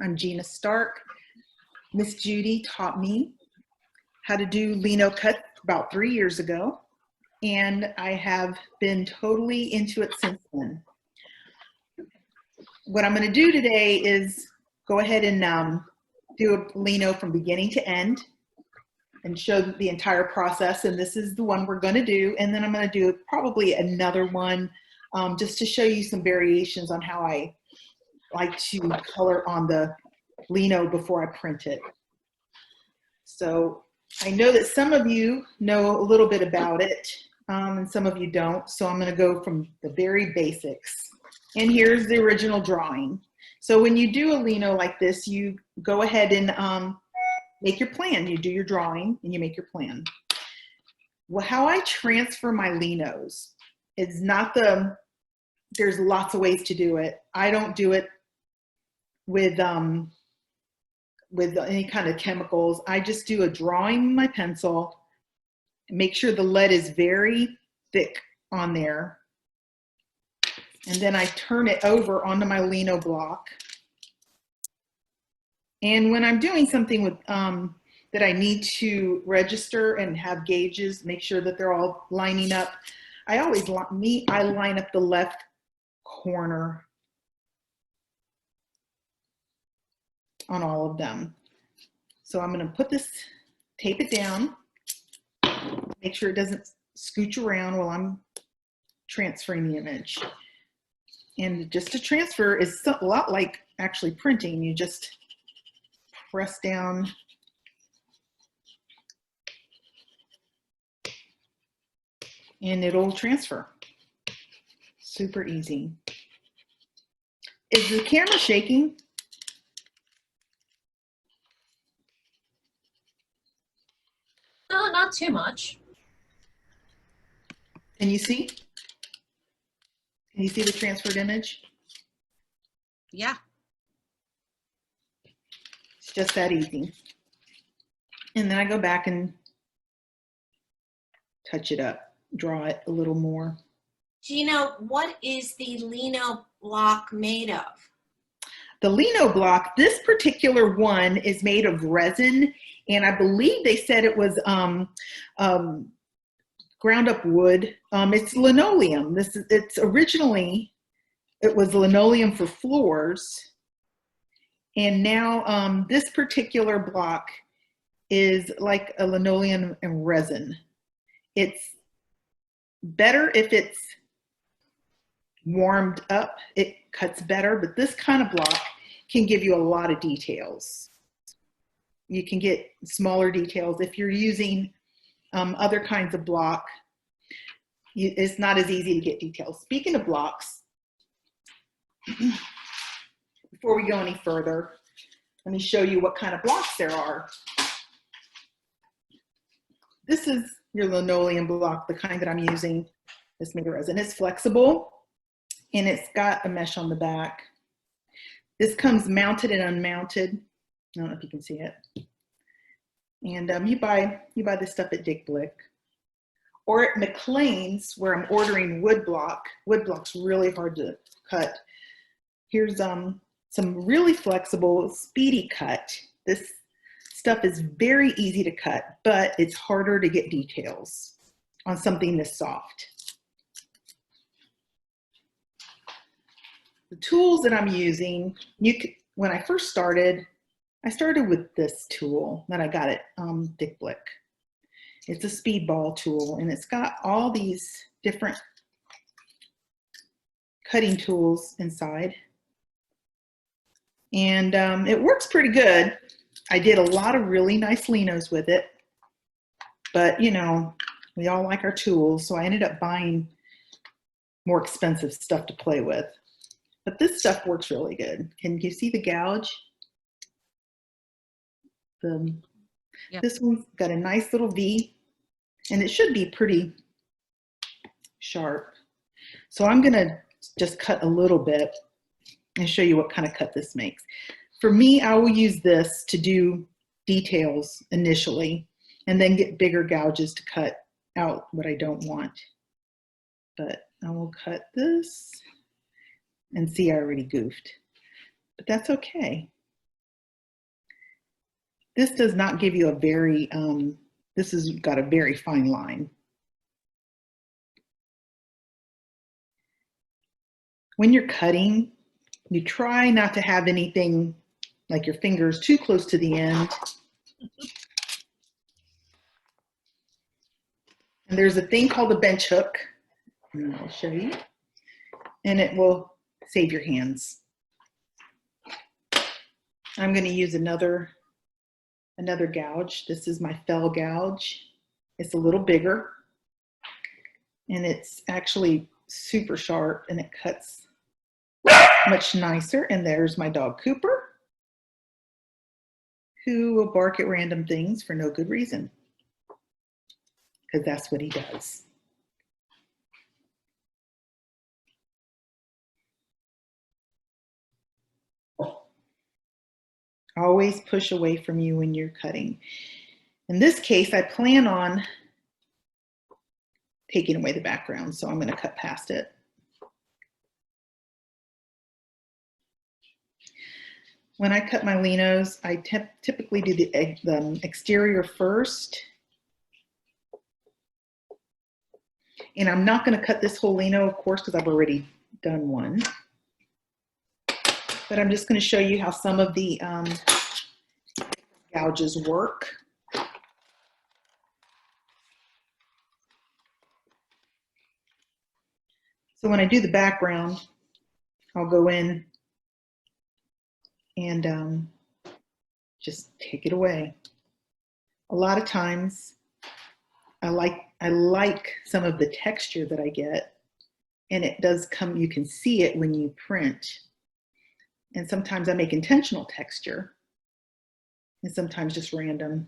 I'm Gina Stark. Miss Judy taught me how to do Linocut about 3 years ago, and I have been totally into it since then. What I'm going to do today is go ahead and do a Lino from beginning to end and show the entire process, and this is the one we're going to do, and then I'm going to do probably another one just to show you some variations on how I like to color on the Lino before I print it. So I know that some of you know a little bit about it and some of you don't, so I'm going to go from the very basics. And here's the original drawing. So when you do a Lino like this, you go ahead and make your plan. You do your drawing and you make your plan. Well, how I transfer my Linos is not there's lots of ways to do it. I don't do it with any kind of chemicals. I just do a drawing with my pencil, make sure the lead is very thick on there, and then I turn it over onto my Lino block. And when I'm doing something with that I need to register and have gauges, make sure that they're all lining up, I always I line up the left corner on all of them. So I'm going to put this, tape it down, make sure it doesn't scooch around while I'm transferring the image. And just to transfer is a lot like actually printing. You just press down and it'll transfer. Super easy. Is the camera shaking? No, not too much. Can you see? Can you see the transferred image? Yeah. It's just that easy. And then I go back and touch it up, draw it a little more. Gina, what is the Lino block made of? The Lino block, this particular one is made of resin, and I believe they said it was ground up wood. It's linoleum. It's originally, it was linoleum for floors, and now this particular block is like a linoleum and resin. It's better if it's warmed up, it cuts better, but this kind of block can give you a lot of details. You can get smaller details. If you're using other kinds of block, it's not as easy to get details. Speaking of blocks, before we go any further, let me show you what kind of blocks there are. This is your linoleum block, the kind that I'm using. It's made of resin. It's flexible and it's got a mesh on the back. This comes mounted and unmounted. I don't know if you can see it. And you buy this stuff at Dick Blick or at McLean's, where I'm ordering wood block. Wood block's really hard to cut. Here's some really flexible, speedy cut. This stuff is very easy to cut, but it's harder to get details on something this soft. The tools that I'm using, when I first started, I started with this tool that I got at Dick Blick. It's a speedball tool, and it's got all these different cutting tools inside. And it works pretty good. I did a lot of really nice Linos with it, but you know, we all like our tools, so I ended up buying more expensive stuff to play with. But this stuff works really good. Can you see the gouge? Yep. This one's got a nice little V, and it should be pretty sharp. So I'm gonna just cut a little bit and show you what kind of cut this makes. For me, I will use this to do details initially, and then get bigger gouges to cut out what I don't want. But I will cut this. And see, I already goofed, but that's okay. This does not give you a very, this has got a very fine line. When you're cutting, you try not to have anything like your fingers too close to the end. And there's a thing called a bench hook, and I'll show you, and it will save your hands. I'm going to use another gouge. This is my fell gouge. It's a little bigger, and it's actually super sharp, and it cuts much nicer. And there's my dog Cooper, who will bark at random things for no good reason, because that's what he does. Always push away from you when you're cutting. In this case, I plan on taking away the background, so I'm going to cut past it. When I cut my linos, I typically do the exterior first. And I'm not going to cut this whole lino, of course, because I've already done one. But I'm just going to show you how some of the gouges work. So when I do the background, I'll go in and just take it away. A lot of times I like some of the texture that I get, and it does come, you can see it when you print. And sometimes I make intentional texture, and sometimes just random.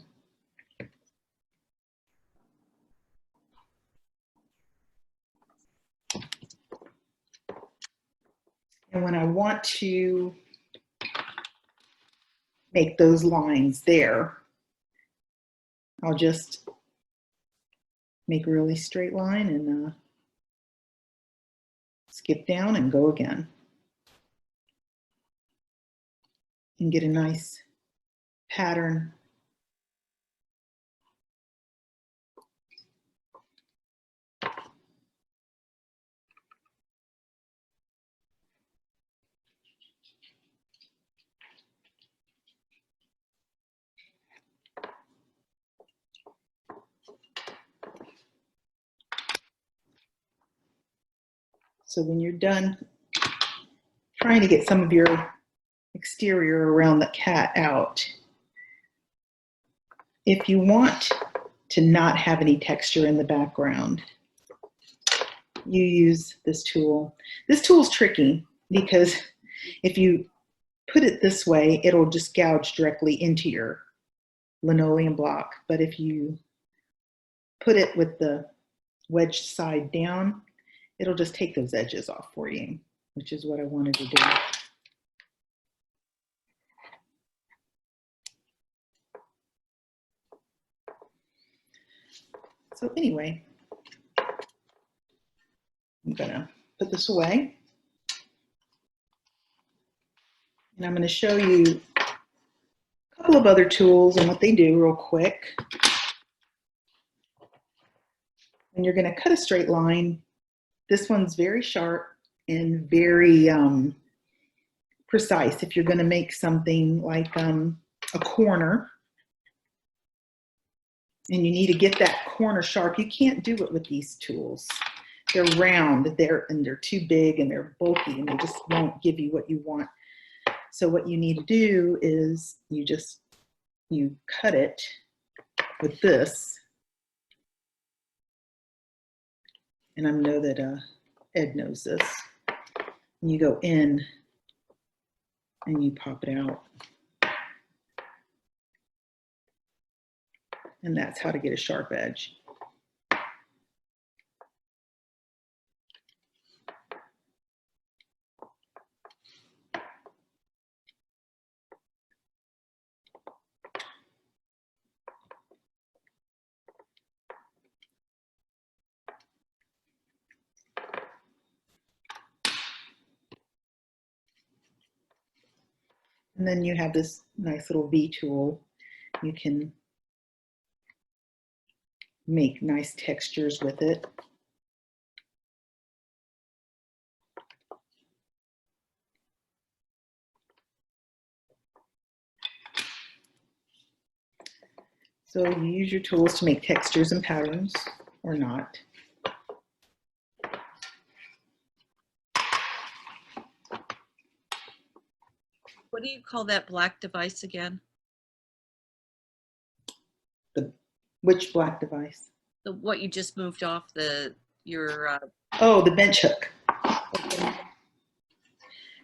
And when I want to make those lines there, I'll just make a really straight line and skip down and go again. And get a nice pattern. So when you're done trying to get some of your exterior around the cat out, if you want to not have any texture in the background, you use this tool. This tool is tricky because if you put it this way, it'll just gouge directly into your linoleum block. But if you put it with the wedged side down, it'll just take those edges off for you, which is what I wanted to do. So anyway, I'm gonna put this away. And I'm gonna show you a couple of other tools and what they do real quick. When you're gonna cut a straight line, this one's very sharp and very precise. If you're gonna make something like a corner, and you need to get that corner sharp, you can't do it with these tools. They're round, and they're too big and they're bulky, and they just won't give you what you want. So what you need to do is you cut it with this. And I know that Ed knows this. And you go in and you pop it out. And that's how to get a sharp edge. And then you have this nice little V tool. you can make nice textures with it. So you use your tools to make textures and patterns, or not. What do you call that black device again? Which black device? What you just moved off your. Oh, the bench hook.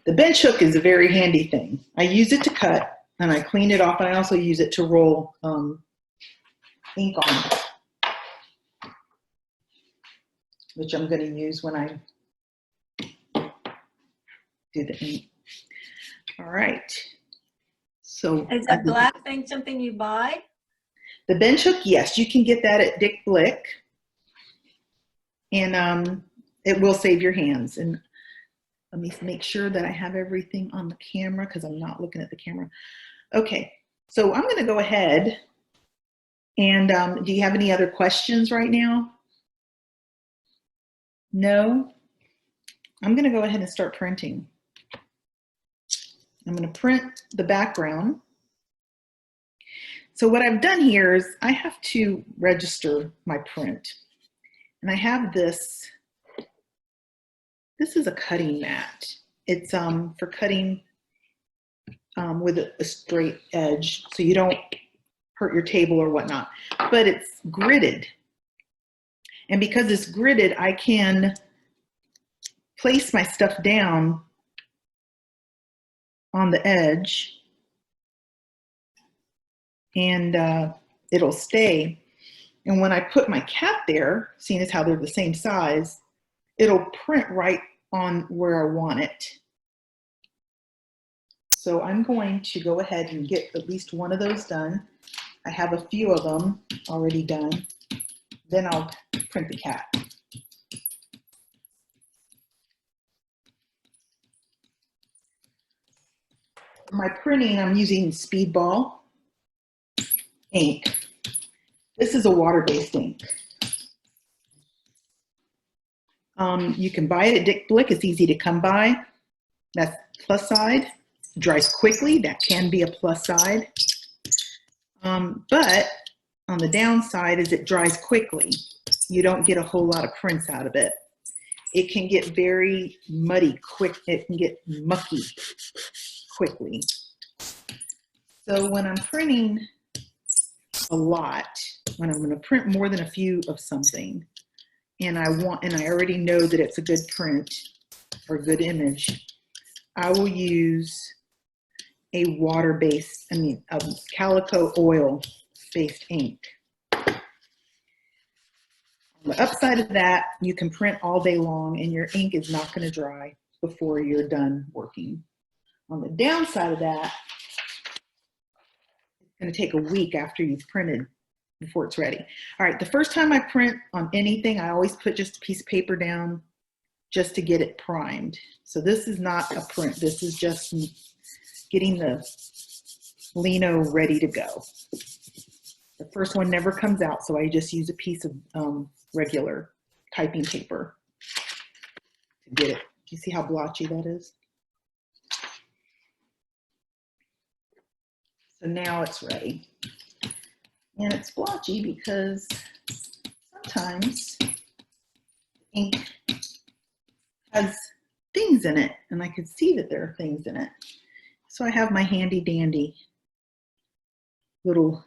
The bench hook is a very handy thing. I use it to cut, and I clean it off, and I also use it to roll ink on, which I'm going to use when I do the ink. All right. So Is that black thing something you buy? the bench hook, yes, you can get that at Dick Blick, and it will save your hands. And let me make sure that I have everything on the camera because I'm not looking at the camera. Okay, so I'm going to go ahead and do you have any other questions right now? No? I'm going to go ahead and start printing. I'm going to print the background. So what I've done here is I have to register my print. And I have this. This is a cutting mat. It's for cutting with a straight edge so you don't hurt your table or whatnot. But it's gridded. And because it's gridded, I can place my stuff down on the edge and it'll stay. And when I put my cat there, seeing as how they're the same size, it'll print right on where I want it. So I'm going to go ahead and get at least one of those done. I have a few of them already done. Then I'll print the cat. For my printing, I'm using Speedball ink. This is a water-based ink. You can buy it at Dick Blick. It's easy to come by. That's plus side. It dries quickly. That can be a plus side. But on the downside is it dries quickly. You don't get a whole lot of prints out of it. It can get very muddy quick. It can get mucky quickly. So when I'm printing a lot, when I'm going to print more than a few of something, and I already know that it's a good print or a good image, I will use a water-based, a calico oil-based ink. On the upside of that, you can print all day long and your ink is not going to dry before you're done working. On the downside of that, it's going to take a week after you've printed before it's ready. All right, the first time I print on anything, I always put just a piece of paper down just to get it primed. So this is not a print. This is just getting the Lino ready to go. The first one never comes out, so I just use a piece of regular typing paper to get it. Do you see how blotchy that is? So now it's ready. And it's blotchy because sometimes ink has things in it, and I could see that there are things in it. So I have my handy dandy little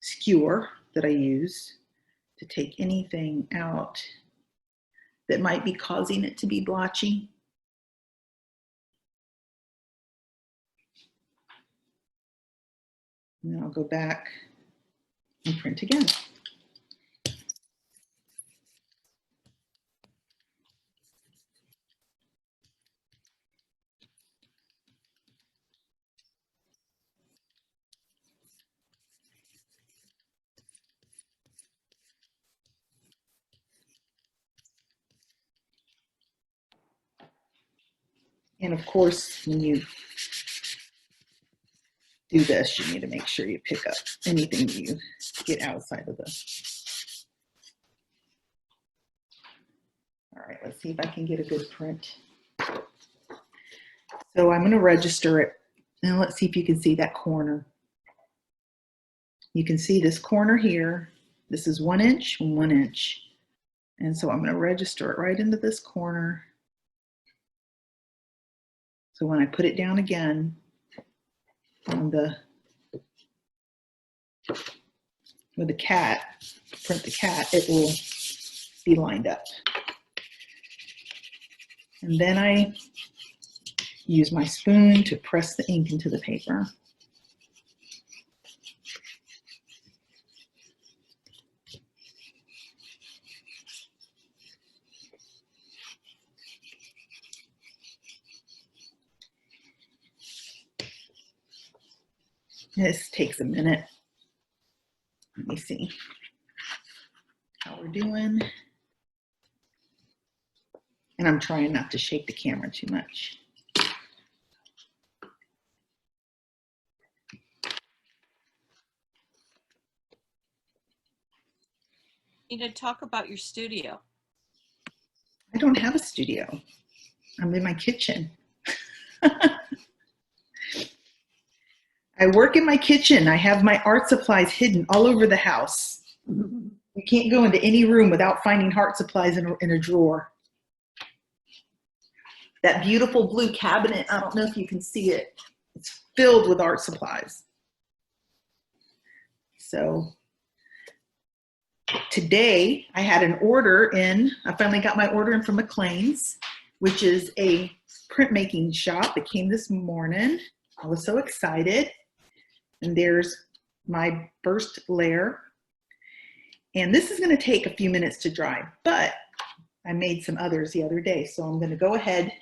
skewer that I use to take anything out that might be causing it to be blotchy. And then I'll go back and print again. And of course, when you do this, you need to make sure you pick up anything you get outside of the. All right, let's see if I can get a good print. So I'm going to register it. Now let's see if you can see that corner. You can see this corner here. This is 1 inch, 1 inch. And so I'm going to register it right into this corner. So when I put it down again on the, with the cat, print the cat, it will be lined up. And then I use my spoon to press the ink into the paper. This takes a minute. Let me see how we're doing. And I'm trying not to shake the camera too much. You need to talk about your studio. I don't have a studio. I'm in my kitchen. I work in my kitchen. I have my art supplies hidden all over the house. You can't go into any room without finding art supplies in a drawer. That beautiful blue cabinet, I don't know if you can see it. It's filled with art supplies. So today I had an order in. I finally got my order in from McLean's, which is a printmaking shop. It came this morning. I was so excited. And there's my first layer. And this is going to take a few minutes to dry, but I made some others the other day. So I'm going to go ahead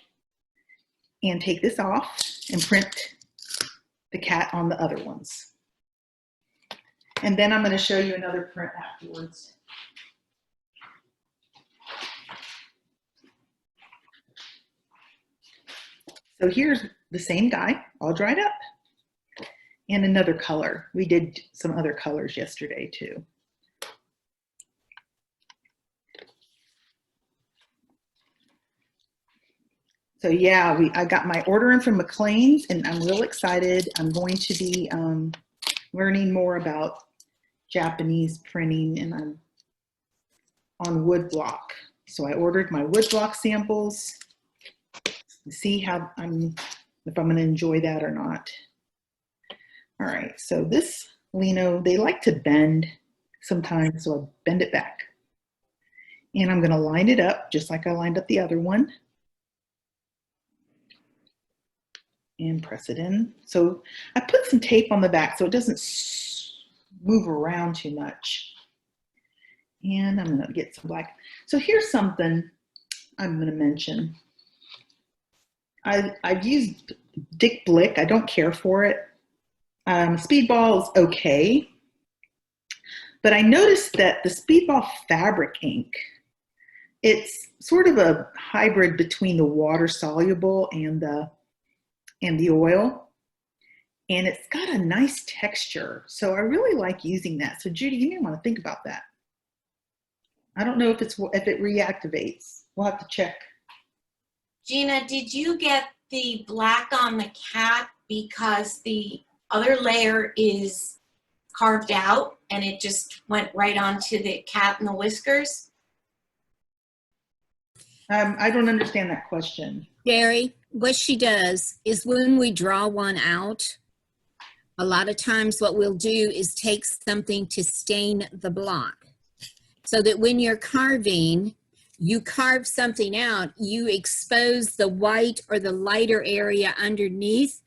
and take this off and print the cat on the other ones. And then I'm going to show you another print afterwards. So here's the same guy, all dried up, and another color. We did some other colors yesterday too. So yeah, I got my order in from McLean's and I'm real excited. I'm going to be learning more about Japanese printing, and I'm on wood block. So I ordered my wood block samples to see how if I'm gonna enjoy that or not. All right, so this Lino, they like to bend sometimes, so I bend it back. And I'm gonna line it up just like I lined up the other one. And press it in. So I put some tape on the back so it doesn't move around too much. And I'm gonna get some black. So here's something I'm gonna mention. I've used Dick Blick. I don't care for it. Speedball is okay. But I noticed that the Speedball fabric ink, it's sort of a hybrid between the water soluble and the oil. And it's got a nice texture. So I really like using that. So Judy, you may want to think about that. I don't know if it reactivates. We'll have to check. Gina, did you get the black on the cat because the other layer is carved out and it just went right onto the cat and the whiskers? I don't understand that question. Gary, what she does is when we draw one out, a lot of times what we'll do is take something to stain the block so that when you're carving, you carve something out, you expose the white or the lighter area underneath,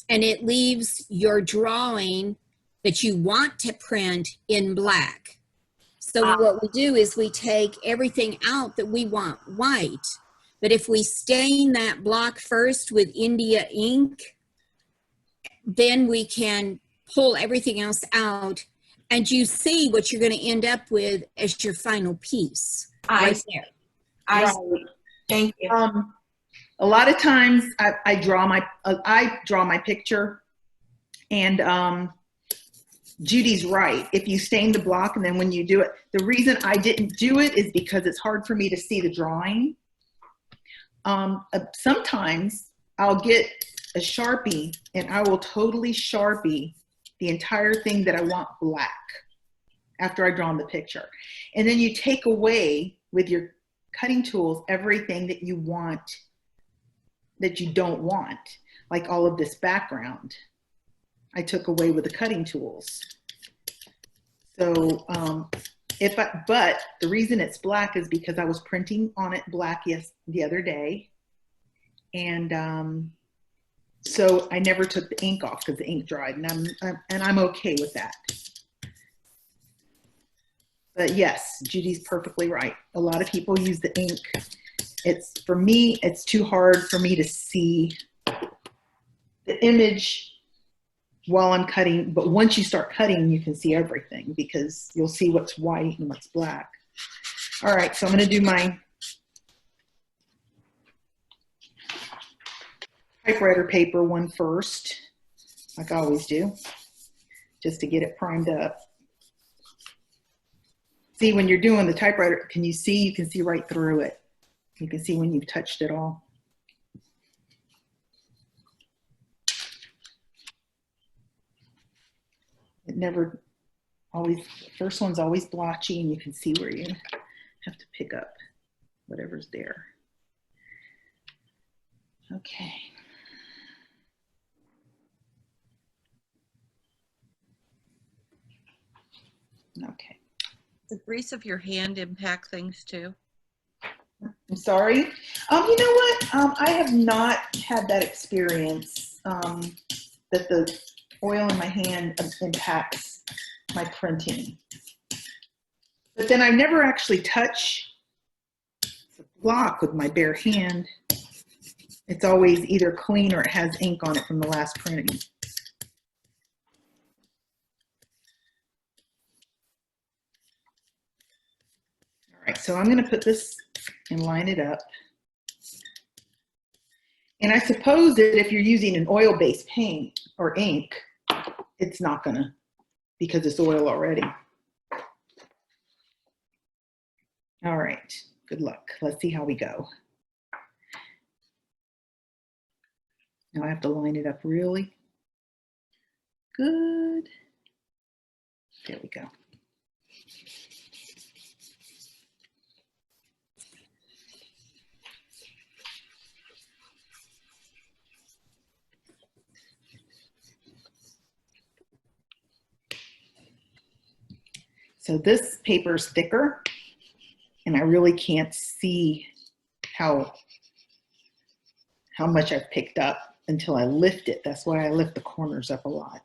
and it leaves your drawing that you want to print in black. So what we do is we take everything out that we want white, but if we stain that block first with India ink, then we can pull everything else out and you see what you're going to end up with as your final piece right there. I see. Thank you. A lot of times I draw my picture And Judy's right. If you stain the block and then when you do it, the reason I didn't do it is because it's hard for me to see the drawing. Sometimes I'll get a Sharpie and I will totally Sharpie the entire thing that I want black after I've drawn the picture. And then you take away with your cutting tools everything that you want, that you don't want, like all of this background. I took away with the cutting tools. So but the reason it's black is because I was printing on it black the other day. And so I never took the ink off because the ink dried, and I'm okay with that. But yes, Judy's perfectly right. A lot of people use the ink. For me, it's too hard for me to see the image while I'm cutting, but once you start cutting, you can see everything because you'll see what's white and what's black. All right, so I'm gonna do my typewriter paper one first, like I always do, just to get it primed up. See, when you're doing the typewriter, can you see? You can see right through it. You can see when you've touched it all. It never always, the first one's always blotchy and you can see where you have to pick up whatever's there. Okay. Okay. The grease of your hand impact things too? I'm sorry. You know what? I have not had that experience that the oil in my hand impacts my printing. But then I never actually touch the block with my bare hand. It's always either clean or it has ink on it from the last printing. All right, so I'm going to put this and line it up. And I suppose that if you're using an oil-based paint or ink, it's not gonna, because it's oil already. All right, good luck. Let's see how we go. Now I have to line it up really good. There we go. So this paper is thicker and I really can't see how much I've picked up until I lift it. That's why I lift the corners up a lot.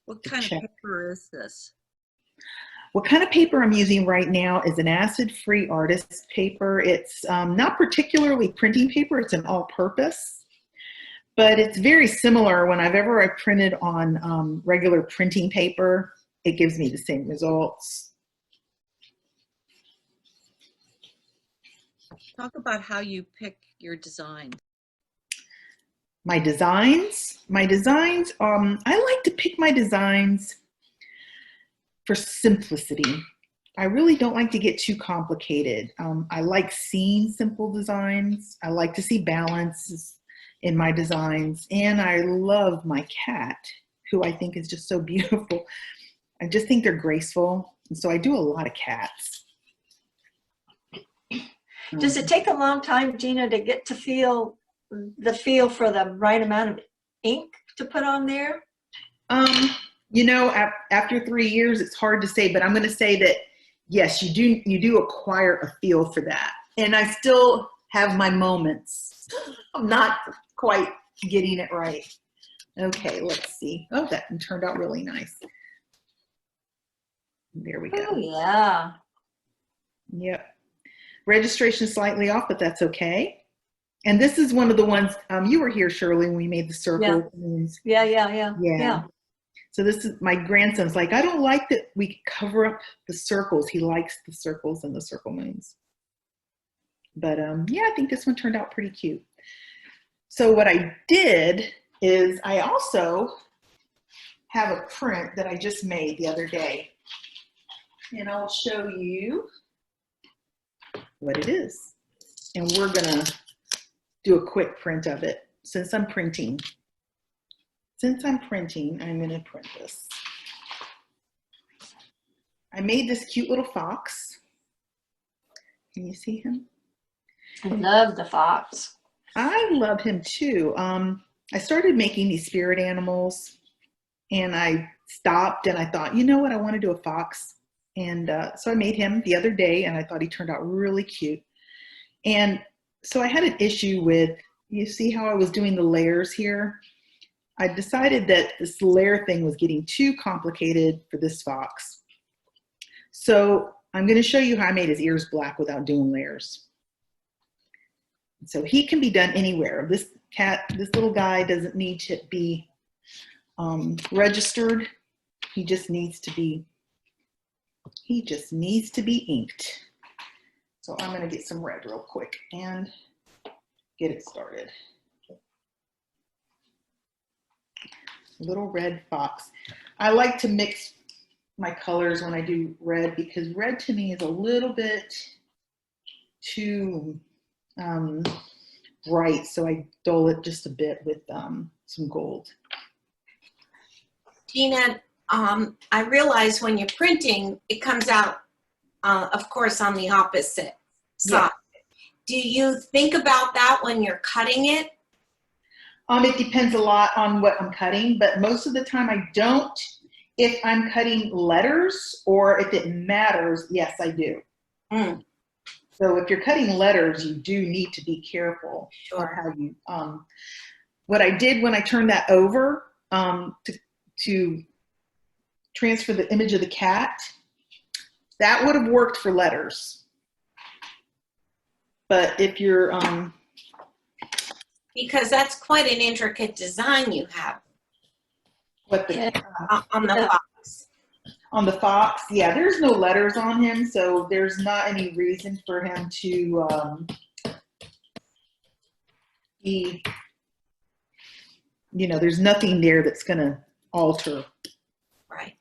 What kind of paper is this? What kind of paper I'm using right now is an acid-free artist paper. It's not particularly printing paper, it's an all-purpose, but it's very similar. Whenever I printed on regular printing paper, it gives me the same results. Talk about how you pick your designs. My designs, I like to pick my designs for simplicity. I really don't like to get too complicated. I like seeing simple designs. I like to see balance in my designs. And I love my cat, who I think is just so beautiful. I just think they're graceful. And so I do a lot of cats. Does it take a long time, Gina, to get to feel the feel for the right amount of ink to put on there? You know, after 3 years, it's hard to say, but I'm going to say that, yes, you do acquire a feel for that. And I still have my moments. I'm not quite getting it right. Okay, let's see. Oh, that turned out really nice. There we go. Oh, yeah. Yep. Registration slightly off, but that's okay. And this is one of the ones, you were here, Shirley, when we made the circle. Yeah. So this is, my grandson's like, I don't like that we cover up the circles. He likes the circles and the circle moons. But yeah, I think this one turned out pretty cute. So what I did is I also have a print that I just made the other day. And I'll show you what it is. And we're gonna do a quick print of it since I'm printing. I'm gonna print this. I made this cute little fox. Can you see him? I love the fox. I love him too. I started making these spirit animals and I stopped and I thought, you know what, I want to do a fox. And so I made him the other day and I thought he turned out really cute. And so I had an issue with, you see how I was doing the layers here? I decided that this layer thing was getting too complicated for this fox. So I'm going to show you how I made his ears black without doing layers. So he can be done anywhere. This little guy doesn't need to be registered. He just needs to be inked. So I'm going to get some red real quick and get it started. Little red fox. I like to mix my colors when I do red because red to me is a little bit too bright, so I dull it just a bit with some gold. Gina, I realize when you're printing, it comes out, of course, on the opposite side. Yeah. Do you think about that when you're cutting it? It depends a lot on what I'm cutting, but most of the time I don't. If I'm cutting letters or if it matters, yes, I do. Mm. So if you're cutting letters, you do need to be careful of how you, what I did when I turned that over to transfer the image of the cat, that would have worked for letters. But if you're, Because that's quite an intricate design you have what the, Yeah. on the fox. on the fox, yeah, there's no letters on him, so there's not any reason for him to be, you know, there's nothing there that's gonna alter. Right.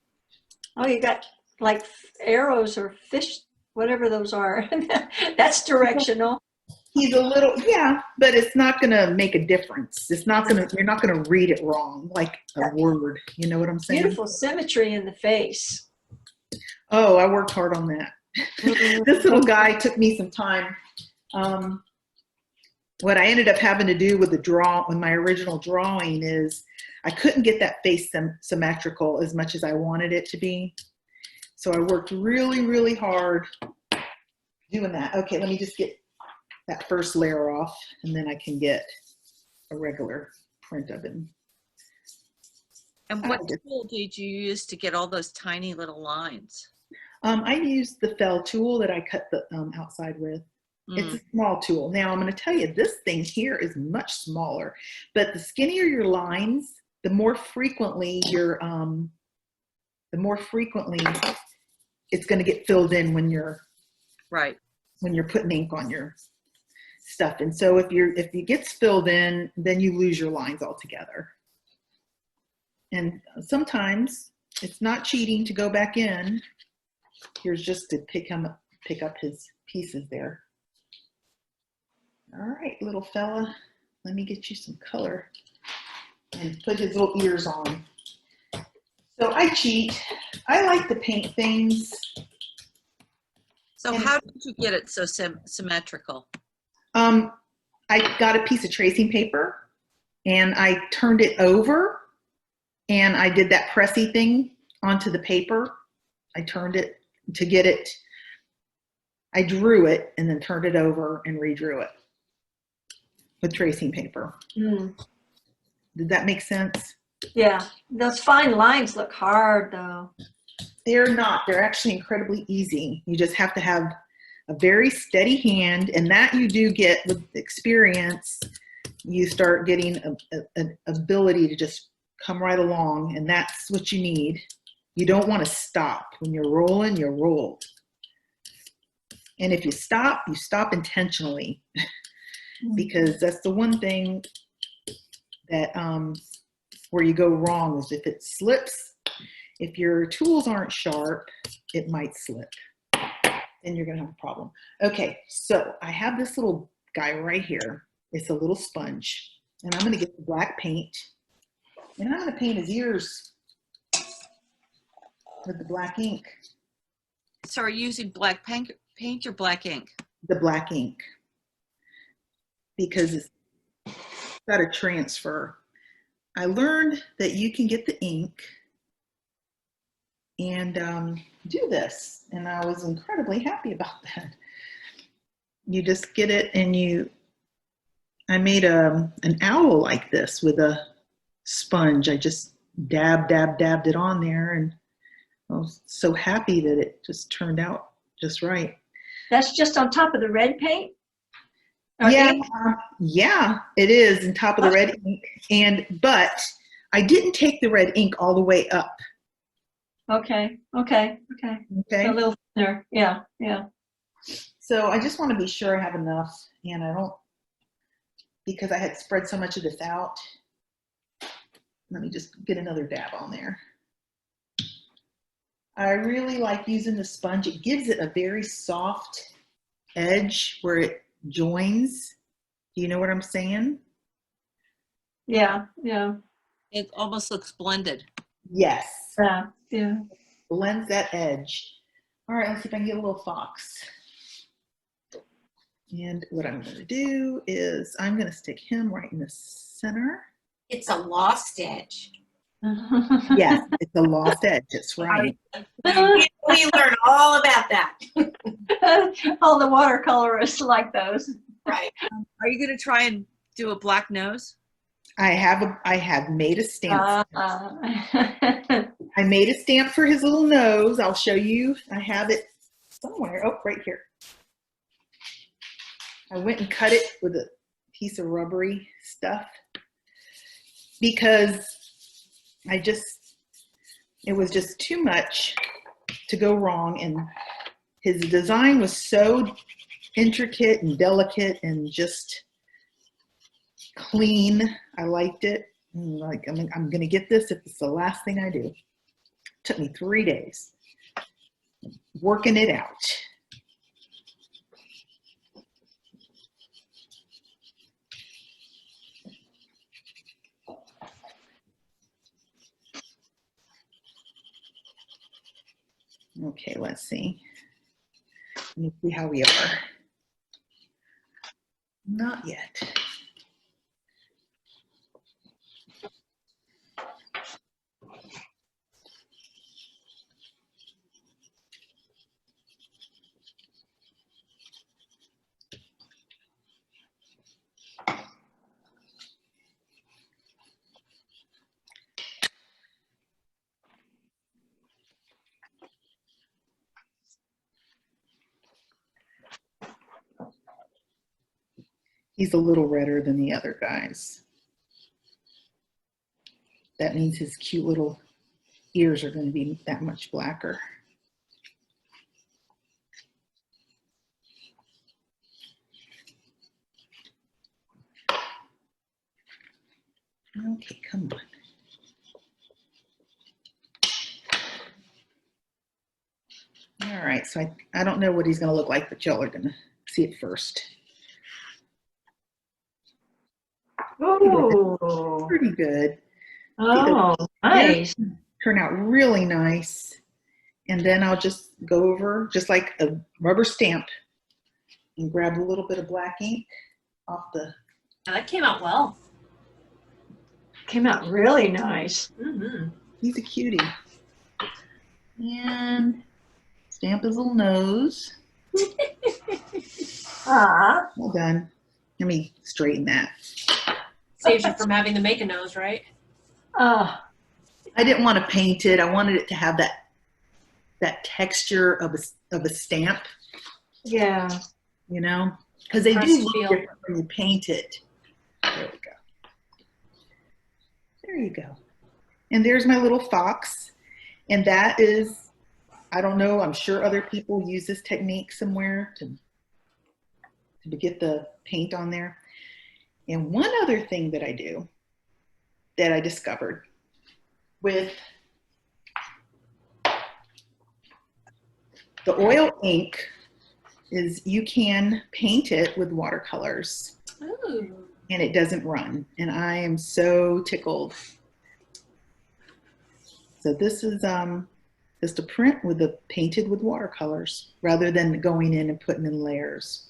Oh, you got like arrows or fish, whatever those are. That's directional. He's a little, yeah, but it's not gonna make a difference. It's not gonna, you're not gonna read it wrong, like a word, you know what I'm saying? Beautiful symmetry in the face. Oh, I worked hard on that. This little guy took me some time. What I ended up having to do with with my original drawing is I couldn't get that face symmetrical as much as I wanted it to be. So I worked really, really hard doing that. Okay, let me just get that first layer off and then I can get a regular print of him. And what tool did you use to get all those tiny little lines? I used the fell tool that I cut the outside with. It's a small tool. Now I'm going to tell you, this thing here is much smaller, but the skinnier your lines, the more frequently it's going to get filled in when you're putting ink on your stuff. And so if it gets filled in, then you lose your lines altogether. And sometimes it's not cheating to go back in. Here's just to pick up his pieces there. All right, little fella, let me get you some color and put his little ears on. So I cheat. I like to paint things. So how did you get it so symmetrical? I got a piece of tracing paper and I turned it over and I did that pressy thing onto the paper. I turned it to get it. I drew it and then turned it over and redrew it with tracing paper. Mm. Did that make sense? Yeah, those fine lines look hard though. They're not. They're actually incredibly easy. You just have to have a very steady hand, and that you do get with experience. You start getting an ability to just come right along, and that's what you need. You don't want to stop. When you're rolling, you roll. And if you stop intentionally, because that's the one thing that where you go wrong is if it slips, if your tools aren't sharp, it might slip. Then you're gonna have a problem. Okay, so I have this little guy right here. It's a little sponge. And I'm gonna get the black paint. And I'm gonna paint his ears with the black ink. So are you using black paint or black ink? The black ink. Because it's got to transfer. I learned that you can get the ink and do this. And I was incredibly happy about that. You just get it and I made an owl like this with a sponge. I just dabbed it on there, and I was so happy that it just turned out just right. That's just on top of the red paint? Or Yeah, ink? yeah, it is on top of the red ink. But I didn't take the red ink all the way up. Okay. Okay. A little thinner. Yeah. So I just want to be sure I have enough, and I don't, because I had spread so much of this out. Let me just get another dab on there. I really like using the sponge. It gives it a very soft edge where it joins. Do you know what I'm saying? Yeah. It almost looks blended. Yes. Yeah. Blends that edge. All right, let's see if I can get a little fox. And what I'm going to do is I'm going to stick him right in the center. It's a lost edge. Yes, it's a lost edge. That's right. We learn all about that. All the watercolorists like those. Right. Are you going to try and do a black nose? I have made a stamp. I I made a stamp for his little nose. I'll show you. I have it somewhere. Oh, right here. I went and cut it with a piece of rubbery stuff because it was just too much to go wrong. And his design was so intricate and delicate and just clean. I liked it. I'm like, I'm going to get this if it's the last thing I do. It took me 3 days working it out. Okay, let's see. Let me see how we are. Not yet. He's a little redder than the other guys. That means his cute little ears are going to be that much blacker. Okay, come on. All right, so I don't know what he's going to look like, but y'all are going to see it first. Ooh. Pretty good. Oh, nice. Turn out really nice. And then I'll just go over, just like a rubber stamp, and grab a little bit of black ink off the. That came out well. Came out really nice. Mm-hmm. He's a cutie. And stamp his little nose. Ah. Well done. Let me straighten that. Saves you from having to make a nose, right? Oh, I didn't want to paint it. I wanted it to have that texture of a stamp, yeah. you know, because they do Pressed look feel. different when you paint it. There we go. There you go. And there's my little fox. And that is, I don't know, I'm sure other people use this technique somewhere to get the paint on there. And one other thing that I do that I discovered with the oil ink is you can paint it with watercolors Ooh. and it doesn't run. And I am so tickled. So this is just a print with the painted with watercolors rather than going in and putting in layers.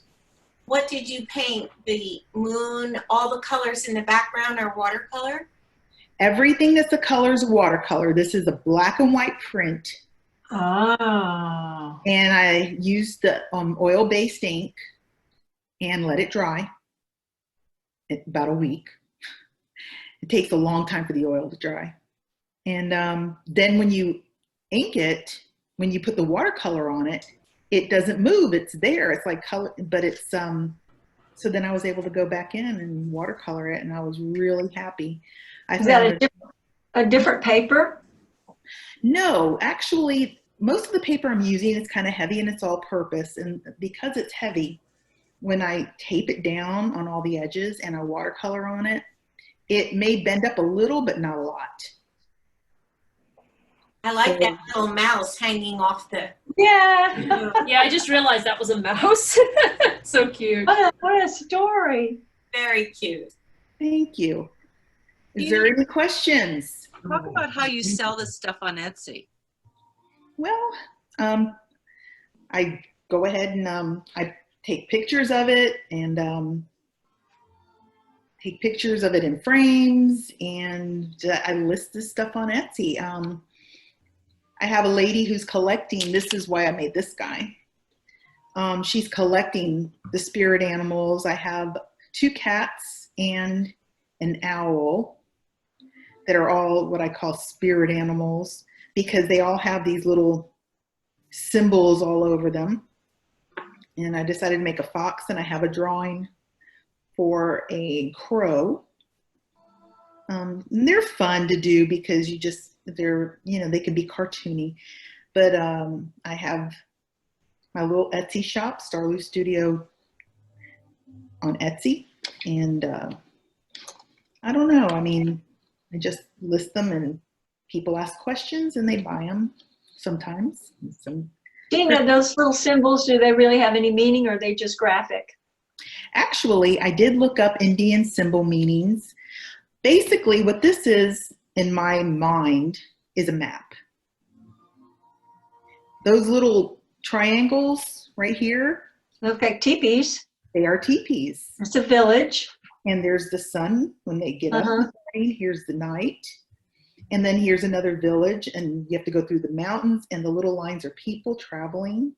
What did you paint? The moon, all the colors in the background are watercolor? Everything that's the colors watercolor. This is a black and white print. Oh. And I used the oil-based ink and let it dry about a week. It takes a long time for the oil to dry. And then when you ink it, when you put the watercolor on it, it doesn't move. It's there. It's like color, but it's so then I was able to go back in and watercolor it, and I was really happy. Is that a different paper? No, actually, most of the paper I'm using is kind of heavy and it's all purpose. And because it's heavy, when I tape it down on all the edges and I watercolor on it, it may bend up a little, but not a lot. I like that little mouse hanging off the. Yeah. Yeah, I just realized that was a mouse. So cute. What a story. Very cute. Thank you. Is there any questions? Talk about how you sell this stuff on Etsy. Well, I go ahead and I take pictures of it and take pictures of it in frames, and I list this stuff on Etsy. I have a lady who's collecting, this is why I made this guy. She's collecting the spirit animals. I have 2 cats and an owl that are all what I call spirit animals because they all have these little symbols all over them. And I decided to make a fox, and I have a drawing for a crow. And they're fun to do because they're, they can be cartoony. But I have my little Etsy shop, Starloo Studio on Etsy. And I don't know, I mean, I just list them and people ask questions and they buy them sometimes. Gina, those little symbols, do they really have any meaning, or are they just graphic? Actually, I did look up Indian symbol meanings. Basically, what this is in my mind is a map. Those little triangles right here, Look like teepees. they are teepees. It's a village. And there's the sun when they get up in the morning. Here's the night. And then here's another village, and you have to go through the mountains, and the little lines are people traveling.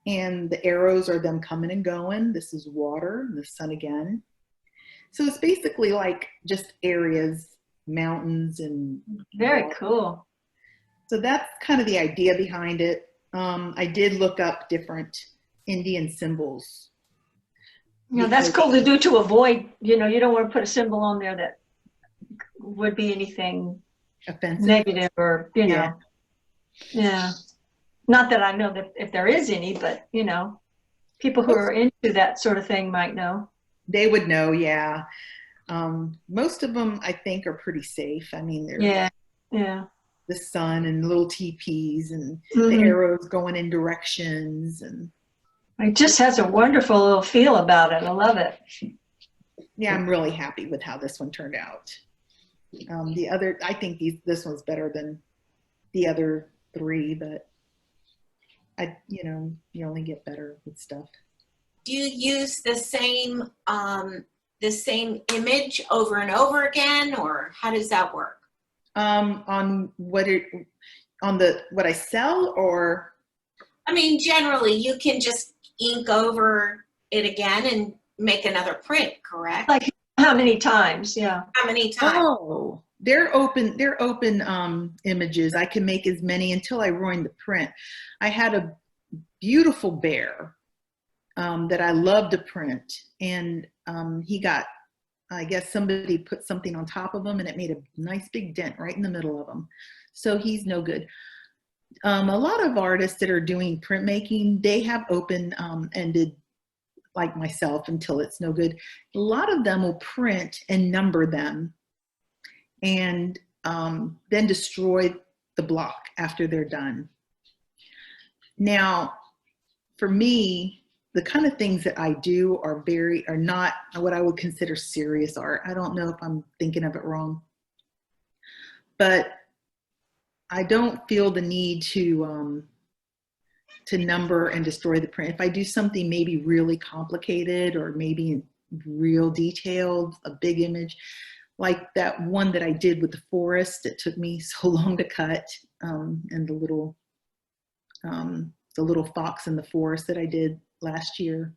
And the arrows are them coming and going. This is water, and the sun again. So it's basically like just areas, mountains, and Very water. cool. So that's kind of the idea behind it. I did look up different Indian symbols. You know, that's cool to do to avoid, you don't want to put a symbol on there that would be anything Offensive. negative or, Yeah. Yeah. Not that I know that if there is any, but, people who are into that sort of thing might know. They would know, yeah. Most of them, I think, are pretty safe. I mean, they're Yeah. the sun and little teepees and the Mhm. arrows going in directions. And It just has a wonderful little feel about it. I love it. yeah, I'm really happy with how this one turned out. I think this one's better than the other 3, but you only get better with stuff. Do you use the same image over and over again, or how does that work? On what I sell, or I mean, generally, you can just ink over it again and make another print, correct? Like how many times? Yeah. How many times? oh, they're open images. I can make as many until I ruin the print. I had a beautiful bear that I love to print, and he got, I guess somebody put something on top of him and it made a nice big dent right in the middle of him. So he's no good. A lot of artists that are doing printmaking, they have open-ended, like myself, until it's no good. A lot of them will print and number them. And then destroy the block after they're done. Now, for me, the kind of things that I do are not what I would consider serious art. I don't know if I'm thinking of it wrong, but I don't feel the need to number and destroy the print. If I do something maybe really complicated or maybe real detailed, a big image, like that one that I did with the forest, it took me so long to cut, and the little fox in the forest that I did last year.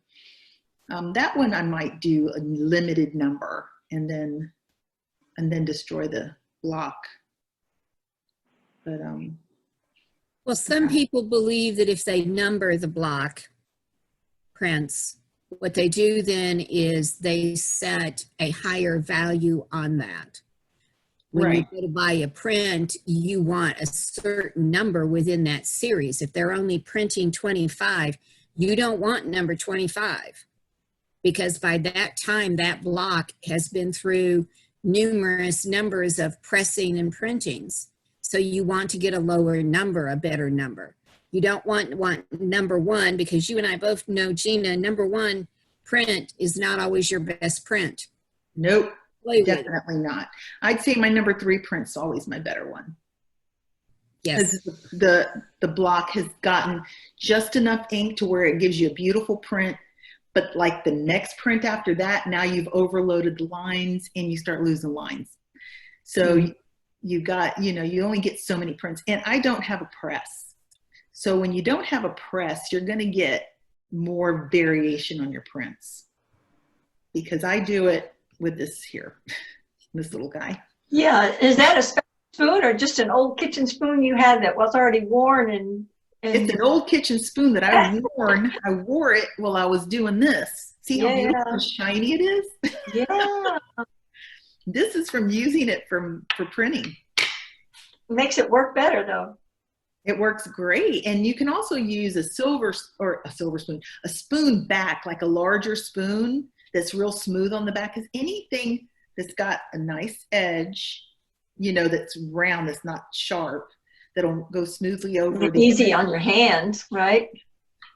That one I might do a limited number and then destroy the block. But Well, some people believe that if they number the block prints, what they do then is they set a higher value on that. When right. you go to buy a print, you want a certain number within that series. If they're only printing 25, you don't want number 25, because by that time, that block has been through numerous numbers of pressing and printings. So you want to get a lower number, a better number. You don't want number one, because you and I both know, Gina, number one print is not always your best print. Nope, Play with it. definitely not. I'd say my number 3 print's always my better one. Yes. The block has gotten just enough ink to where it gives you a beautiful print, but like the next print after that, now you've overloaded the lines and you start losing lines. So you got, you only get so many prints, and I don't have a press. So when you don't have a press, you're going to get more variation on your prints, because I do it with this here, this little guy. Yeah, is that a special spoon or just an old kitchen spoon you had that was already worn and It's an old kitchen spoon that I wore it while I was doing this. See how beautiful and shiny it is? Yeah. This is from using it for printing. Makes it work better though. It works great. And you can also use a spoon back, like a larger spoon that's real smooth on the back, because anything that's got a nice edge, that's round, that's not sharp, that'll go smoothly over. Easy on your hands, right?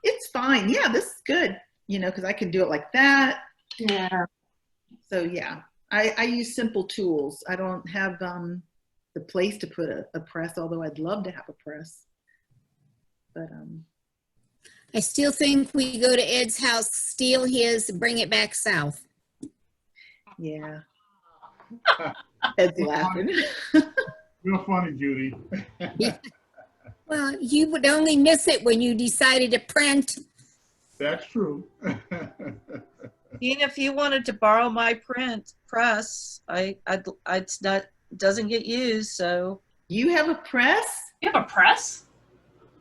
It's fine. Yeah, this is good, because I can do it like that. Yeah. So yeah, I use simple tools. I don't have the place to put a press, although I'd love to have a press. But I still think we go to Ed's house, steal his, bring it back south. yeah. Ed's laughing. You're funny, Judy. Well, you would only miss it when you decided to print. That's true. Gina, if you wanted to borrow my press, it's not, doesn't get used, so. You have a press? You have a press?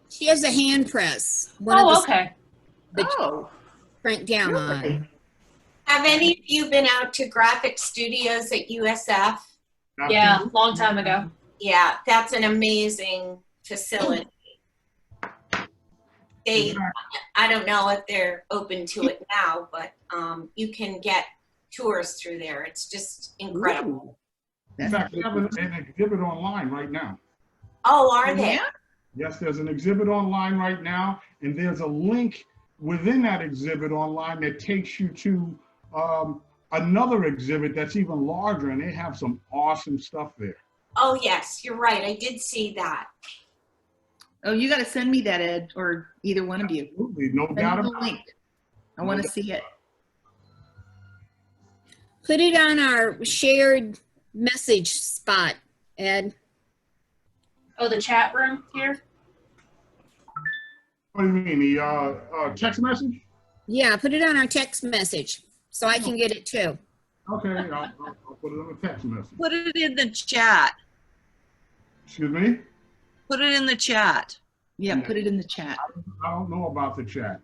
She has a hand press. Okay. Oh, Print down on. really? Have any of you been out to graphic studios at USF? Yeah, long time ago. Yeah, that's an amazing facility. I don't know if they're open to it now, but you can get tours through there. It's just incredible. Ooh, In fact, we have an exhibit online right now. Oh, are they? Yes, there's an exhibit online right now, and there's a link within that exhibit online that takes you to another exhibit that's even larger, and they have some awesome stuff there. Oh, yes, you're right. I did see that. Oh, you got to send me that, Ed, or either one of you. Absolutely, no Send doubt me the about it. link. I want to see it. Put it on our shared message spot, Ed. Oh, the chat room here? What do you mean, the text message? Yeah, put it on our text message so I can get it too. Okay, I'll put it on the text message. Put it in the chat. Excuse me? Put it in the chat. Yeah, put it in the chat. I don't know about the chat.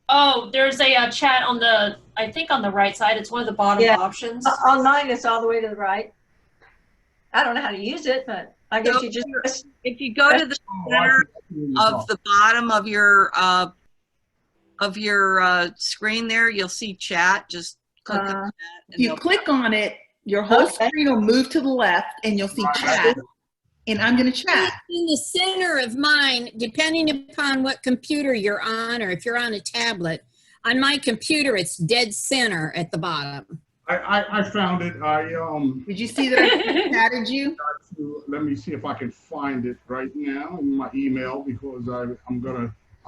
Oh, there's a chat on the, I think on the right side. It's one of the bottom options. On mine, it's all the way to the right. I don't know how to use it, but I guess So you just press. If you go to the center of the bottom of your screen there, you'll see chat. Just click on that. If you click on it, Your whole Okay. screen will move to the left and you'll see chat. And I'm going to move to the left and you'll see chat. And I'm going to chat. In the center of mine, depending upon what computer you're on or if you're on a tablet, on my computer, it's dead center at the bottom. I found it. Did you see that I chatted you? Let me see if I can find it right now in my email because I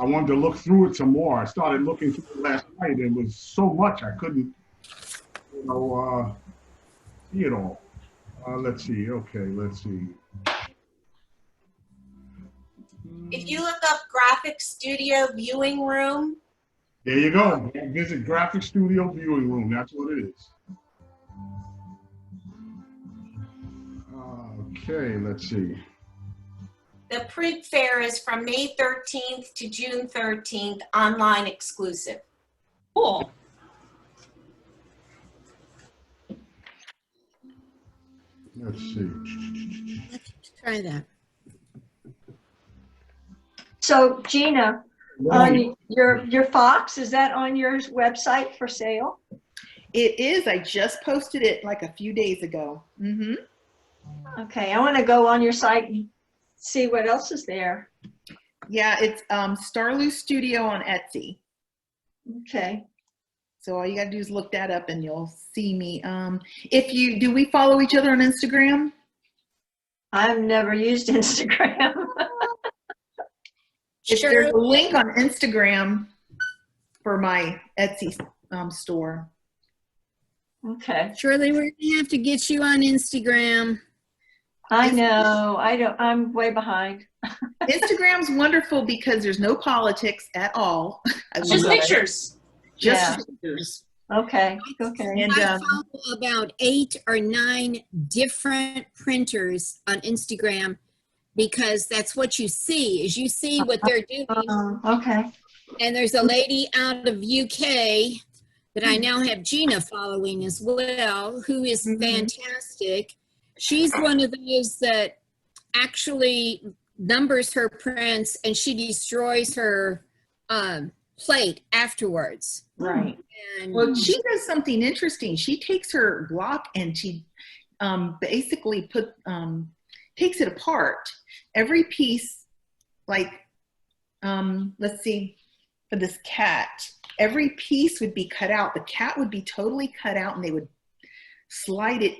wanted to look through it some more. I started looking through it last night. It was so much I couldn't, see it all. Let's see. Okay, let's see. If you look up Graphic Studio Viewing Room, There you go. Visit Graphic Studio Viewing Room. That's what it is. Okay, let's see. the print fair is from May 13th to June 13th, online exclusive. Cool. Let's see. Try that. So Gina, on your Fox, is that on your website for sale? It is. I just posted it like a few days ago. Mm-hmm. Okay, I want to go on your site and see what else is there. Yeah, it's Starloo Studio on Etsy. Okay. So all you gotta do is look that up and you'll see me. Do we follow each other on Instagram? I've never used Instagram. If there's a link on Instagram for my Etsy store. Okay. Shirley, we're gonna have to get you on Instagram. I know. I'm way behind. Instagram's wonderful because there's no politics at all. It's just Okay. pictures. Just Yeah. pictures. Okay. Okay. And I follow about 8 or 9 different printers on Instagram because that's what you see, is you see what they're doing. Okay. And there's a lady out of UK that I now have Gina following as well, who is fantastic. She's one of those that actually numbers her prints and she destroys her plate afterwards. right. And Well, she does something interesting. She takes her block and she basically takes it apart. Every piece, like, let's see, for this cat, every piece would be cut out. The cat would be totally cut out and they would slide it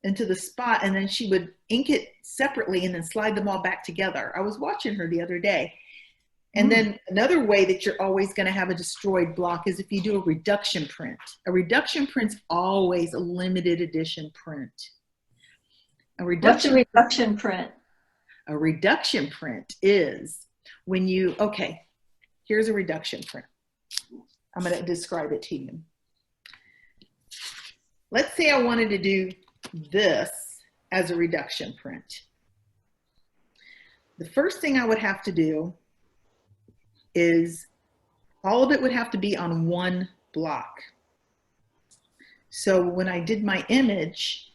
into the spot and then she would ink it separately and then slide them all back together. I was watching her the other day. And then another way that you're always going to have a destroyed block is if you do a reduction print. A reduction print's always a limited edition print. What's a reduction print? A reduction print is when you, okay, here's a reduction print. I'm going to describe it to you. Let's say I wanted to do this as a reduction print. The first thing I would have to do is all of it would have to be on one block. So when I did my image,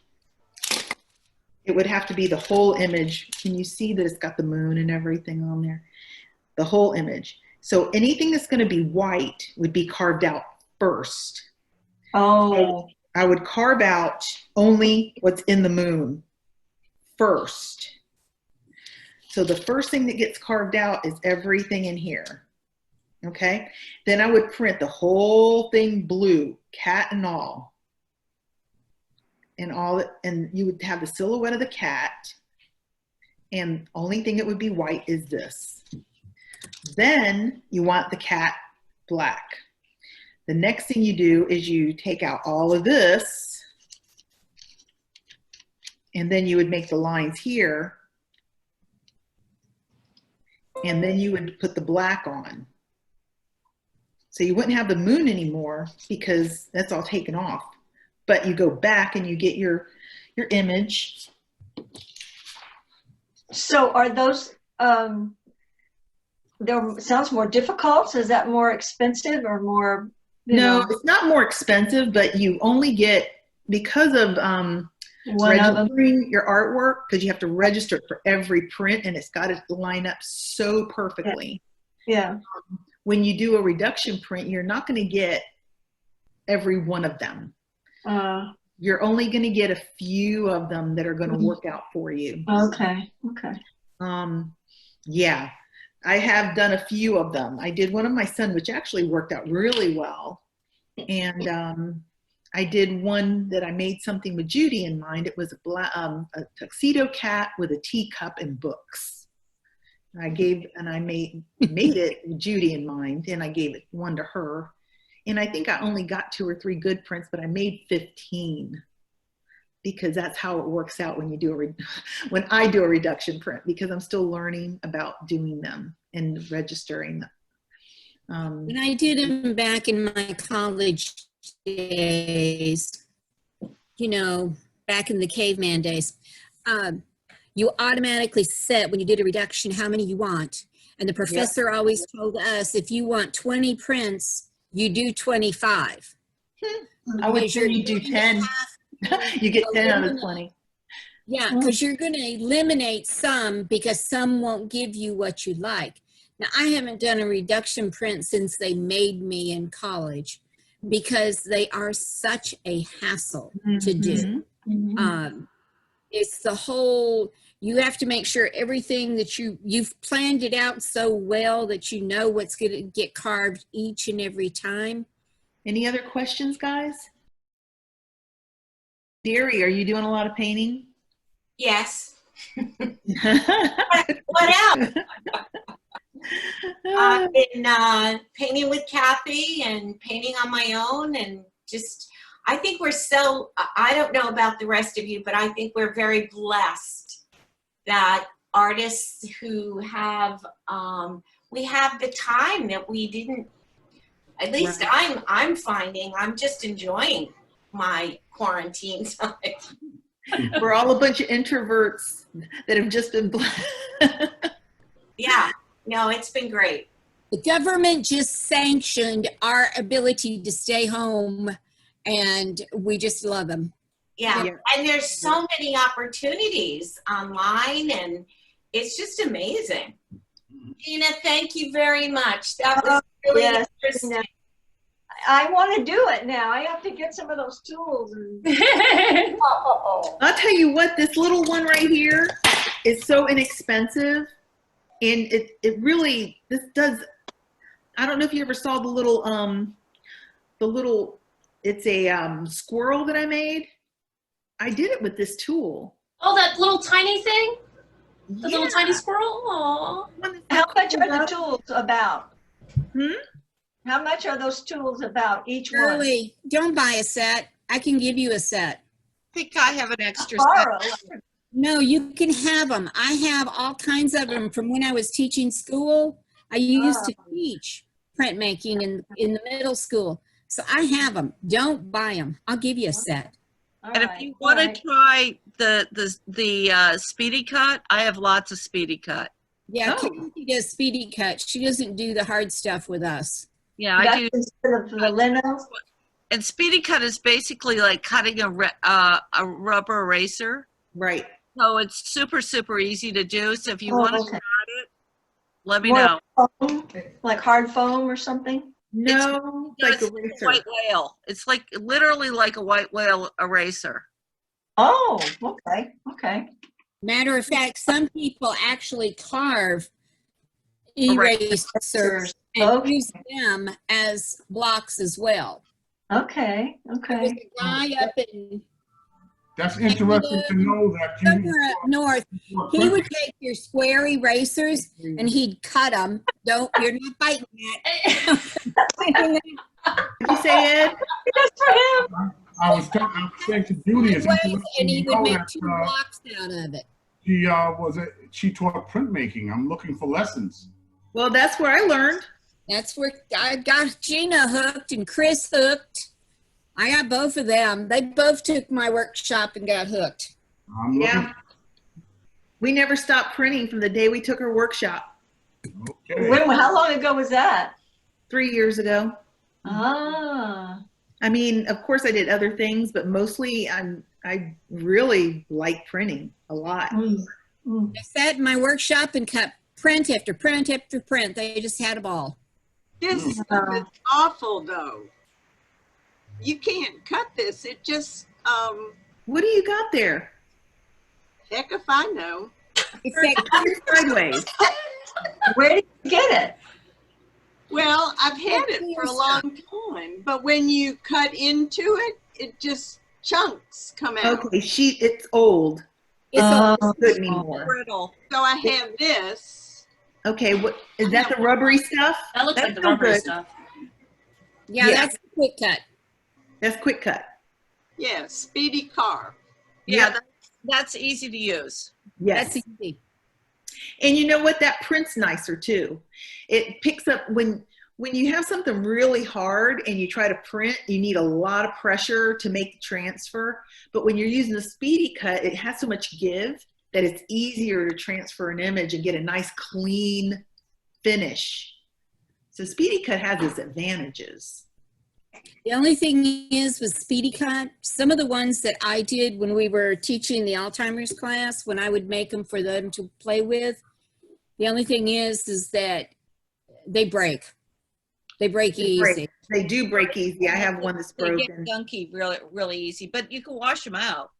it would have to be the whole image. Can you see that it's got the moon and everything on there? The whole image. So anything that's going to be white would be carved out first. Oh. I would carve out only what's in the moon first. So the first thing that gets carved out is everything in here. Okay, then I would print the whole thing blue, cat and all, and you would have the silhouette of the cat, and only thing that would be white is this. Then you want the cat black. The next thing you do is you take out all of this, and then you would make the lines here, and then you would put the black on. So you wouldn't have the moon anymore because that's all taken off. But you go back and you get your image. So are those, sounds more difficult? Is that more expensive or more? No, it's not more expensive, but you only get, because of registering your artwork, because you have to register it for every print and it's got to line up so perfectly. Yeah. When you do a reduction print, you're not going to get every one of them. You're only going to get a few of them that are going to work out for you. Okay. Okay. Yeah, I have done a few of them. I did one of my son, which actually worked out really well. And I did one that I made something with Judy in mind. It was a tuxedo cat with a teacup and books. And I made it with Judy in mind, and I gave it one to her. And I think I only got 2 or 3 good prints, but I made 15 because that's how it works out when you do when I do a reduction print, because I'm still learning about doing them and registering them. When I did them back in my college days, you know, back in the caveman days, you automatically set, when you did a reduction, how many you want. And the professor always told us, if you want 20 prints, you do 25. I would say you do 10. You get 10 out of 20. Yeah, because you're going to eliminate some because some won't give you what you like. Now, I haven't done a reduction print since they made me in college because they are such a hassle to do. It's the whole, you have to make sure everything that you've planned it out so well that you know what's going to get carved each and every time. Any other questions, guys? Deary, are you doing a lot of painting? Yes. What else? I've been painting with Kathy and painting on my own, and just, I think we're so, I don't know about the rest of you, but I think we're very blessed that artists who have, we have the time that we didn't, at least I'm finding, I'm just enjoying my quarantine time. We're all a bunch of introverts that have just been Yeah, no, it's been great. The government just sanctioned our ability to stay home, and we just love them. Yeah, and there's so many opportunities online, and it's just amazing. Gina, thank you very much. That was really interesting. I want to do it now. I have to get some of those tools. I'll tell you what, this little one right here is so inexpensive, and it really, this does, I don't know if you ever saw the little, it's a squirrel that I made. I did it with this tool. Oh, that little tiny thing? The little tiny squirrel? Aww. How much are the tools about? How much are those tools about, each one? Shirley, don't buy a set. I can give you a set. I think I have an extra Borrow. set. No, you can have them. I have all kinds of them from when I was teaching school. I used to teach printmaking in the middle school. So I have them. Don't buy them. I'll give you a set. And if you want to try the speedy cut, I have lots of speedy cut. Yeah, Kathy does speedy cut. She doesn't do the hard stuff with us. Yeah, I do. Instead of the lino? And speedy cut is basically like cutting a rubber eraser. Right. So it's super, super easy to do. So if you want to try it, let me More know. Foam, like hard foam or something? No, It's like like a eraser. white whale. It's like literally like a white whale eraser. Oh, okay, okay. Matter of fact, some people actually carve erasers and use them as blocks as well. Okay, There was okay. a guy up in That's interesting to know that somewhere up north. He would take your square erasers and he'd cut them. You're not biting that. Did you say Ed? Good for him. I was saying to Judy, it's interesting And he to would know make that 2 blocks out of it. she taught printmaking. I'm looking for lessons. Well, that's where I learned. That's where I got Gina hooked and Chris hooked. I got both of them. They both took my workshop and got hooked. I'm looking. Yeah. We never stopped printing from the day we took her workshop Okay. How long ago was that? 3 years ago. Ah. I mean, of course I did other things, but mostly I really like printing a lot. I sat in my workshop and cut print after print after print. They just had a ball. This is awful, though. you can't cut this. It just, What do you got there? heck if I know. It's that Turn it sideways. Where did you get it? Well, I've had it for a long time, but when you cut into it, it just chunks come out. Okay, it's old. it's a, It's good anymore. Brittle. So I have this. Okay, what is that? The rubbery stuff? That looks like the no rubbery good. stuff. yeah, Yeah. that's a quick cut. That's quick cut. Yeah, speedy carve. Yeah, that's easy to use. Yes. That's easy. And you know what? That print's nicer too. It picks up when you have something really hard and you try to print, you need a lot of pressure to make the transfer. But when you're using the speedy cut, it has so much give that it's easier to transfer an image and get a nice clean finish. So speedy cut has its advantages. The only thing is with Speedy Cut, some of the ones that I did when we were teaching the Alzheimer's class, when I would make them for them to play with, the only thing is that they break. They break easy. They do break easy. I have one that's They get broken. gunky really easy, but you can wash them out.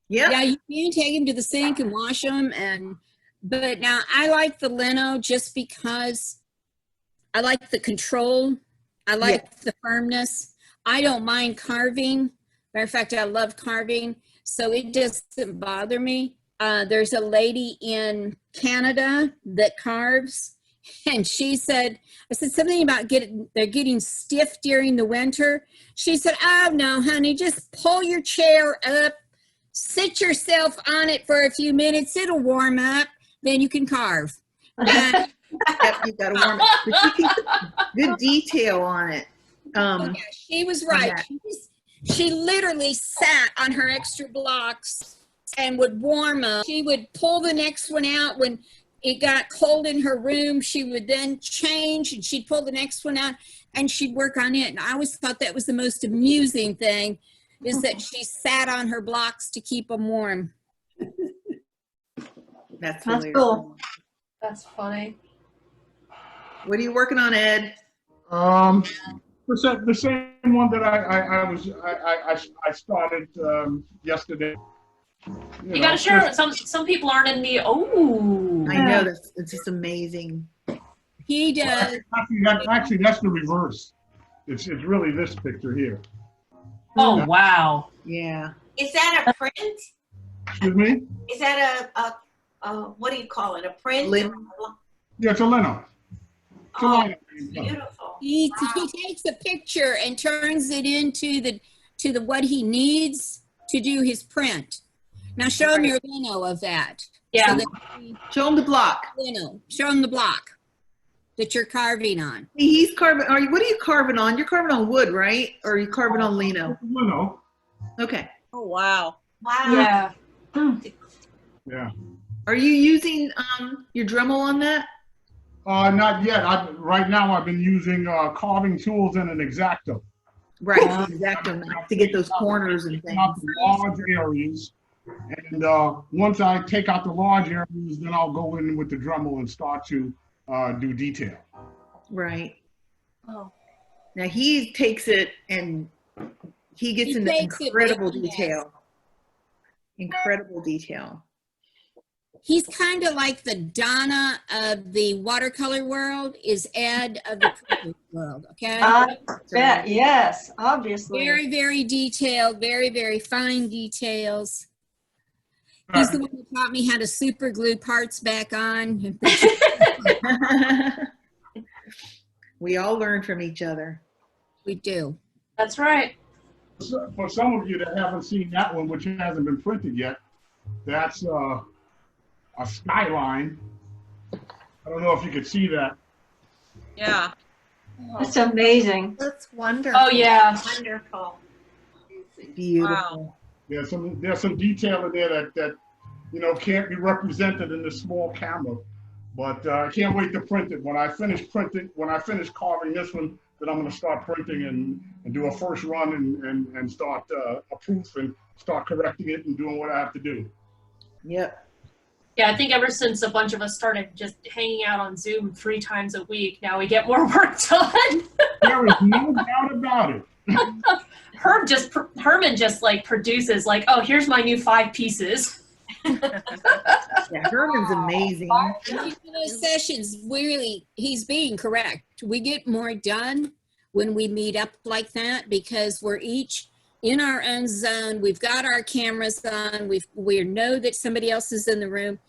Yep. Yeah, you can take them to the sink and wash them. But now I like the lino just because I like the control. I like the firmness. I don't mind carving. Matter of fact, I love carving, so it doesn't bother me. There's a lady in Canada that carves, and she said, I said something about they're getting stiff during the winter. She said, oh no, honey, just pull your chair up, sit yourself on it for a few minutes, it'll warm up, then you can carve. And Yep, you gotta warm it. But you can put good detail on it. yeah, she was right. She literally sat on her extra blocks and would warm up. She would pull the next one out when it got cold in her room. She would then change and she'd pull the next one out and she'd work on it. And I always thought that was the most amusing thing, is that she sat on her blocks to keep them warm. That's That's hilarious. cool. That's funny. What are you working on, Ed? The same one that I started yesterday. You gotta share. Some people aren't in the. Oh. I know it's just amazing. He does. Actually, that's the reverse. It's really this picture here. Oh wow. Yeah. Is that a print? Excuse me? Is that a what do you call it? A print? Lino. Yeah, it's a lino. It's a Oh, lino. beautiful. He takes a picture and turns it into the what he needs to do his print. Now show him your lino of that. Yeah. So that Show him the block. lino. Show him the block that you're carving on. He's carving. What are you carving on? You're carving on wood, right? Or are you carving on lino? Lino. Okay. Oh, wow. Wow. Yeah. Yeah. Are you using your Dremel on that? Not yet. Right now I've been using carving tools and an X-Acto. Right. Exactly. To get those corners and things. Out the large areas. And once I take out the large areas, then I'll go in with the Dremel and start to do detail. Right. Oh. Now he takes it and he gets He into takes it incredible really detail. Incredible detail. He's kind of like the Donna of the watercolor world, is Ed of the printing world, okay? I bet, yes, obviously. Very, very detailed, very, very fine details. He's the one who taught me how to super glue parts back on. We all learn from each other. We do. That's right. For some of you that haven't seen that one, which hasn't been printed yet, that's a skyline. I don't know if you could see that. Yeah. It's amazing. That's wonderful. Oh yeah. Wonderful. Beautiful. Wow. There's some detail in there that can't be represented in this small camera. But I can't wait to print it. When I finish carving this one, then I'm going to start printing and do a first run and start a proof and start correcting it and doing what I have to do. Yep. Yeah, I think ever since a bunch of us started just hanging out on Zoom 3 times a week, now we get more work done. There is no doubt about it. Herman just like produces like, oh, here's my new 5 pieces. Yeah, Herman's amazing. And those sessions, really, he's being correct. We get more done when we meet up like that because we're each in our own zone. We've got our cameras on. We know that somebody else is in the room.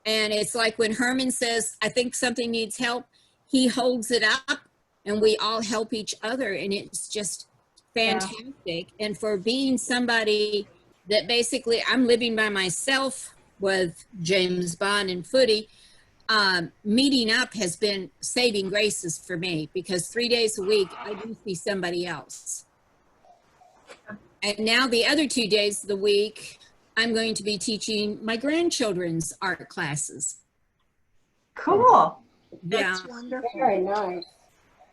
And it's like when Herman says, I think something needs help, he holds it up and we all help each other. And it's just fantastic. And for being somebody that basically I'm living by myself with James Bond and Footy, meeting up has been saving graces for me because 3 days a week I do see somebody else. And now the other 2 days of the week, I'm going to be teaching my grandchildren's art classes. Cool. Yeah. That's wonderful. Very nice.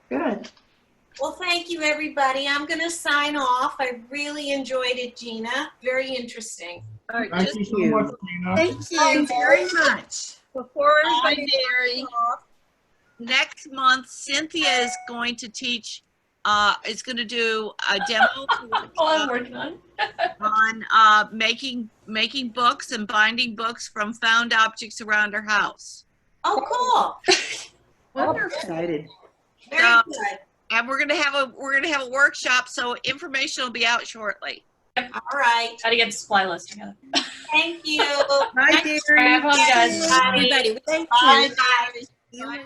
Good. Well, thank you, everybody. I'm going to sign off. I really enjoyed it, Gina. Very interesting. All right, Thank just you so much, Gina. Thank you very much. before Bye, everybody Mary. next month, Cynthia is going to teach, is going to do a demo Oh, I'm working on. on making books and binding books from found objects around her house. Oh, cool. I'm excited. Very So- good. And we're gonna have a workshop, so information will be out shortly. All right. Gotta get the supply list together. Thank you. Bye, Thanks, Gary. Have fun, guys. Bye. Everybody, Thank Bye, you. guys. You-